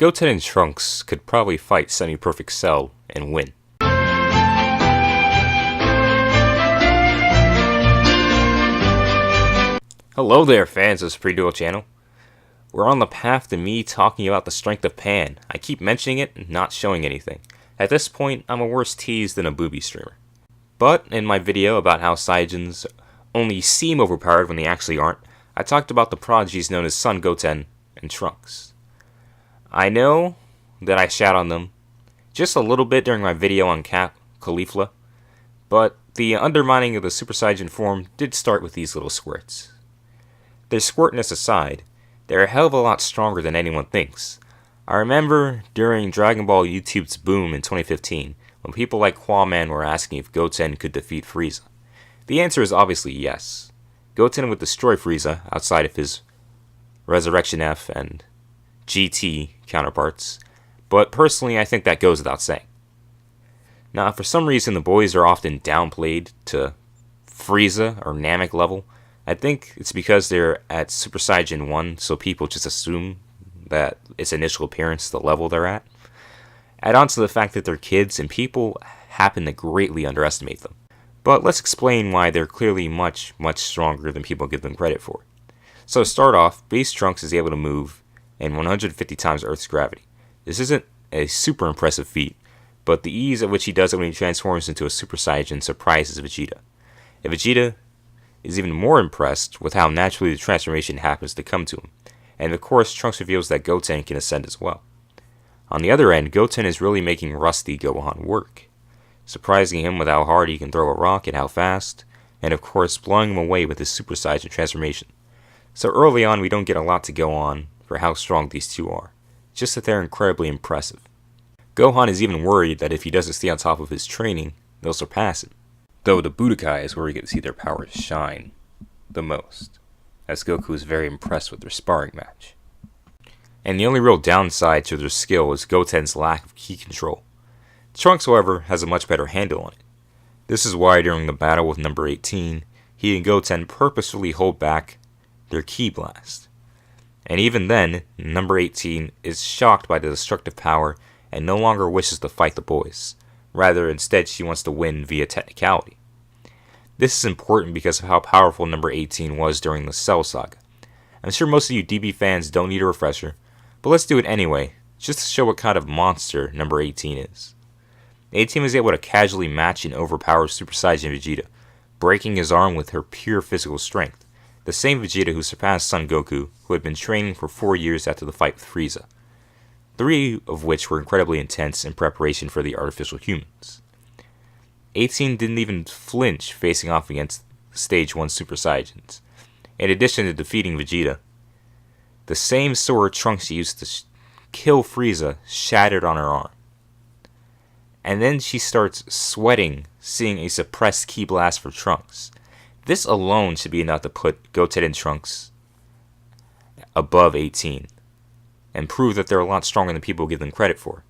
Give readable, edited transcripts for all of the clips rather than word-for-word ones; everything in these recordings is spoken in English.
Goten and Trunks could probably fight Semi-Perfect Cell and win. Hello there, fans of this pre-duel channel. We're on the path to me talking about the strength of Pan. I keep mentioning it and not showing anything. At this point, I'm a worse tease than a booby streamer. But in my video about how Saiyajins only seem overpowered when they actually aren't, I talked about the prodigies known as Son Goten and Trunks. I know that I shat on them just a little bit during my video on Caulifla, but the undermining of the Super Saiyan form did start with these little squirts. Their squirtness aside, they're a hell of a lot stronger than anyone thinks. I remember during Dragon Ball YouTube's boom in 2015, when people like Quaman were asking if Goten could defeat Frieza. The answer is obviously yes. Goten would destroy Frieza outside of his Resurrection F and GT counterparts, but personally I think that goes without saying. Now, for some reason the boys are often downplayed to Frieza or Namek level. I think it's because they're at Super Saiyan 1, so people just assume that its initial appearance is the level they're at. Add on to the fact that they're kids, and people happen to greatly underestimate them. But let's explain why they're clearly much, much stronger than people give them credit for. So to start off, base Trunks is able to move in 150 times Earth's gravity. This isn't a super impressive feat, but the ease at which he does it when he transforms into a Super Saiyan surprises Vegeta. And Vegeta is even more impressed with how naturally the transformation happens to come to him, and of course Trunks reveals that Goten can ascend as well. On the other end, Goten is really making rusty Gohan work, surprising him with how hard he can throw a rock and how fast, and of course blowing him away with his Super Saiyan transformation. So early on we don't get a lot to go on for how strong these two are, just that they're incredibly impressive. Gohan is even worried that if he doesn't stay on top of his training, they'll surpass him. Though the Budokai is where we get to see their powers shine the most, as Goku is very impressed with their sparring match. And the only real downside to their skill is Goten's lack of ki control. Trunks, however, has a much better handle on it. This is why during the battle with number 18, he and Goten purposefully hold back their ki blast. And even then, number 18 is shocked by the destructive power and no longer wishes to fight the boys. Rather, instead, she wants to win via technicality. This is important because of how powerful number 18 was during the Cell Saga. I'm sure most of you DB fans don't need a refresher, but let's do it anyway, just to show what kind of monster number 18 is. 18 was able to casually match and overpower Super Saiyan Vegeta, breaking his arm with her pure physical strength, the same Vegeta who surpassed Son Goku, who had been training for 4 years after the fight with Frieza. 3 of which were incredibly intense in preparation for the artificial humans. 18 didn't even flinch facing off against Stage 1 Super Saiyans. In addition to defeating Vegeta, the same sword Trunks used to kill Frieza shattered on her arm. And then she starts sweating, seeing a suppressed ki blast for Trunks. This alone should be enough to put Goten and Trunks above 18. And prove that they're a lot stronger than people give them credit for.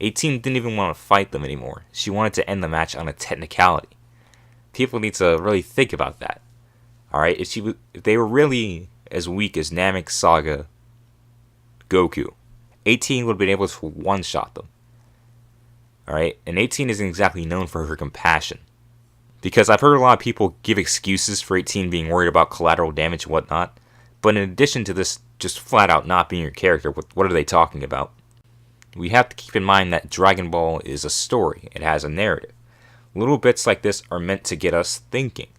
18 didn't even want to fight them anymore. She wanted to end the match on a technicality. People need to really think about that. Alright, if they were really as weak as Namek Saga Goku, 18 would have been able to one-shot them. Alright, and 18 isn't exactly known for her compassion. Because I've heard a lot of people give excuses for 18 being worried about collateral damage and whatnot, but in addition to this just flat out not being your character, what are they talking about? We have to keep in mind that Dragon Ball is a story. It has a narrative. Little bits like this are meant to get us thinking.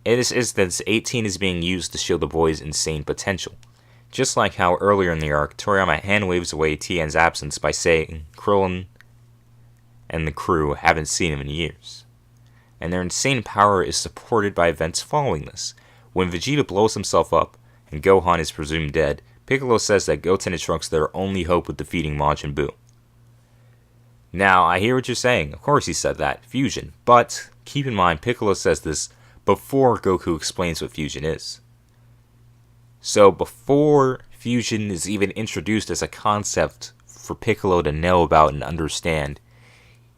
In this instance, 18 is being used to show the boys' insane potential. Just like how earlier in the arc, Toriyama hand waves away Tien's absence by saying Krillin and the crew haven't seen him in years. And their insane power is supported by events following this. When Vegeta blows himself up, and Gohan is presumed dead, Piccolo says that Goten and Trunks are their only hope with defeating Majin Buu. Now, I hear what you're saying. Of course he said that. Fusion. But, keep in mind, Piccolo says this before Goku explains what fusion is. So, before fusion is even introduced as a concept for Piccolo to know about and understand,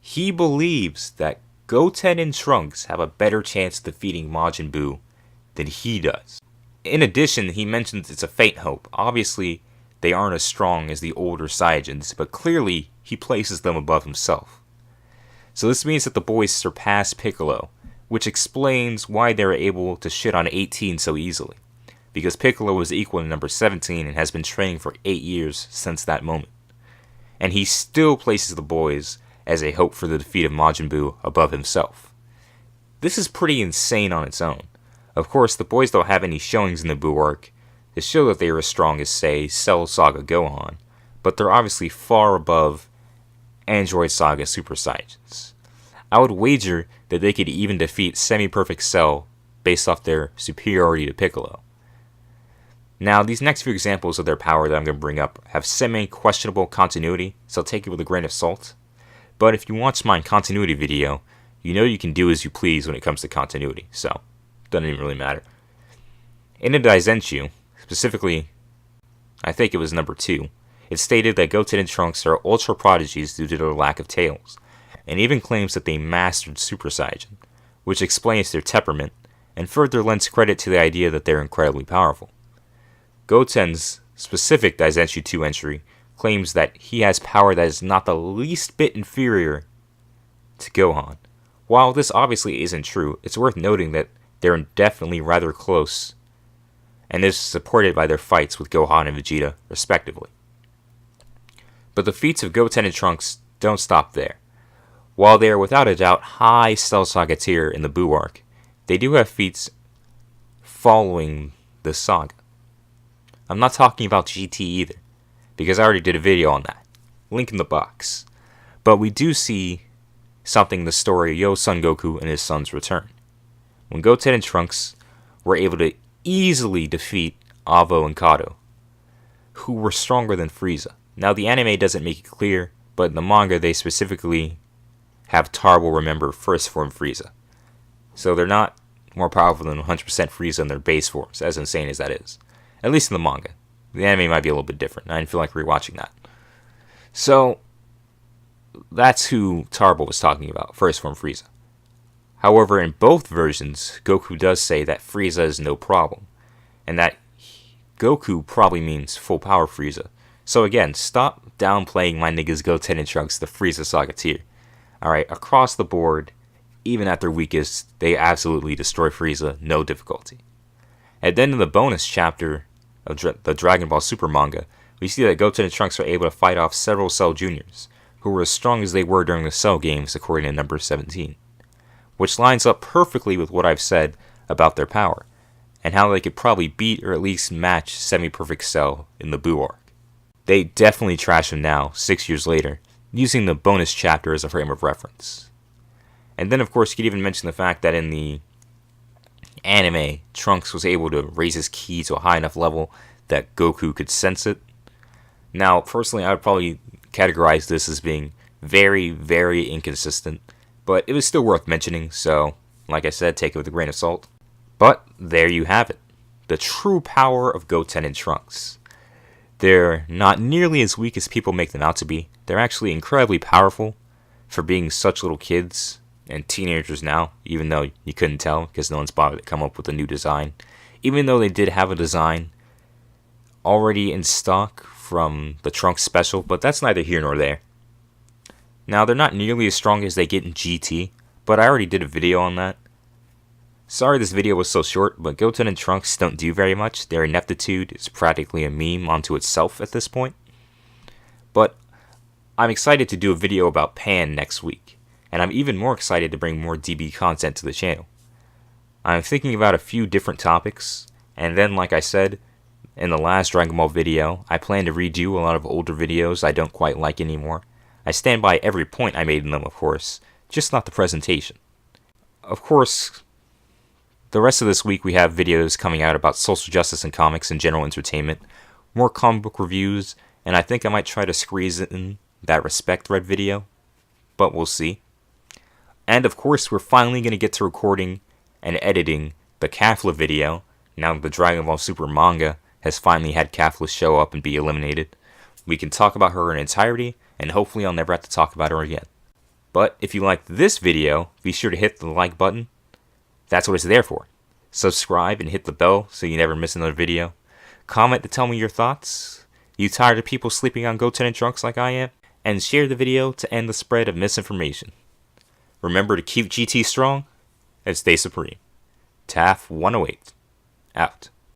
he believes that Goten and Trunks have a better chance of defeating Majin Buu than he does. In addition, he mentions it's a faint hope. Obviously, they aren't as strong as the older Saiyajins, but clearly he places them above himself. So this means that the boys surpass Piccolo, which explains why they were able to shit on 18 so easily, because Piccolo was equal to number 17 and has been training for 8 years since that moment. And he still places the boys as a hope for the defeat of Majin Buu above himself. This is pretty insane on its own. Of course, the boys don't have any showings in the Buu arc to show that they are as strong as, say, Cell Saga Gohan, but they're obviously far above Android Saga Super Saiyajins. I would wager that they could even defeat Semi-Perfect Cell based off their superiority to Piccolo. Now, these next few examples of their power that I'm going to bring up have semi-questionable continuity, so take it with a grain of salt. But if you watch my continuity video, you know you can do as you please when it comes to continuity, so it doesn't even really matter. In a Daizenshuu, specifically, I think it was number 2, it stated that Goten and Trunks are ultra prodigies due to their lack of tails, and even claims that they mastered Super Saiyan, which explains their temperament, and further lends credit to the idea that they're incredibly powerful. Goten's specific Daizenshuu 2 entry claims that he has power that is not the least bit inferior to Gohan. While this obviously isn't true, it's worth noting that they're definitely rather close, and this is supported by their fights with Gohan and Vegeta, respectively. But the feats of Goten and Trunks don't stop there. While they are without a doubt high Cell Saga tier in the Buu arc, they do have feats following the saga. I'm not talking about GT either, because I already did a video on that. Link in the box. But we do see something in the story of Yo Son Goku and his son's return, when Goten and Trunks were able to easily defeat Avo and Kato, who were stronger than Frieza. Now the anime doesn't make it clear, but in the manga they specifically have Taro remember first form Frieza. So they're not more powerful than 100% Frieza in their base forms, as insane as that is. At least in the manga. The anime might be a little bit different. I didn't feel like rewatching that. So, that's who Taro was talking about, first form Frieza. However, in both versions, Goku does say that Frieza is no problem, and that Goku probably means full power Frieza. So again, stop downplaying my niggas Goten and Trunks the Frieza Saga tier. Alright, across the board, even at their weakest, they absolutely destroy Frieza, no difficulty. And then in the bonus chapter of the Dragon Ball Super manga, we see that Goten and Trunks are able to fight off several Cell Juniors, who were as strong as they were during the Cell games according to number 17. Which lines up perfectly with what I've said about their power, and how they could probably beat or at least match Semi-Perfect Cell in the Buu arc. They definitely trash him now, 6 years later, using the bonus chapter as a frame of reference. And then of course you could even mention the fact that in the anime, Trunks was able to raise his ki to a high enough level that Goku could sense it. Now, personally, I would probably categorize this as being very, very inconsistent, but it was still worth mentioning, so, like I said, take it with a grain of salt. But, there you have it. The true power of Goten and Trunks. They're not nearly as weak as people make them out to be. They're actually incredibly powerful for being such little kids and teenagers now, even though you couldn't tell because no one's bothered to come up with a new design. Even though they did have a design already in stock from the Trunks special, but that's neither here nor there. Now, they're not nearly as strong as they get in GT, but I already did a video on that. Sorry this video was so short, but Goten and Trunks don't do very much. Their ineptitude is practically a meme onto itself at this point. But I'm excited to do a video about Pan next week, and I'm even more excited to bring more DB content to the channel. I'm thinking about a few different topics, and then like I said in the last Dragon Ball video, I plan to redo a lot of older videos I don't quite like anymore. I stand by every point I made in them, of course, just not the presentation. Of course, the rest of this week we have videos coming out about social justice and comics and general entertainment, more comic book reviews, and I think I might try to squeeze in that Respect Thread video, but we'll see. And of course, we're finally going to get to recording and editing the Kafla video, now that the Dragon Ball Super manga has finally had Kafla show up and be eliminated. We can talk about her in entirety, and hopefully I'll never have to talk about her again. But if you liked this video, be sure to hit the like button. That's what it's there for. Subscribe and hit the bell so you never miss another video. Comment to tell me your thoughts. You tired of people sleeping on Goten Trunks like I am? And share the video to end the spread of misinformation. Remember to keep GT strong and stay supreme. TAF 108. Out.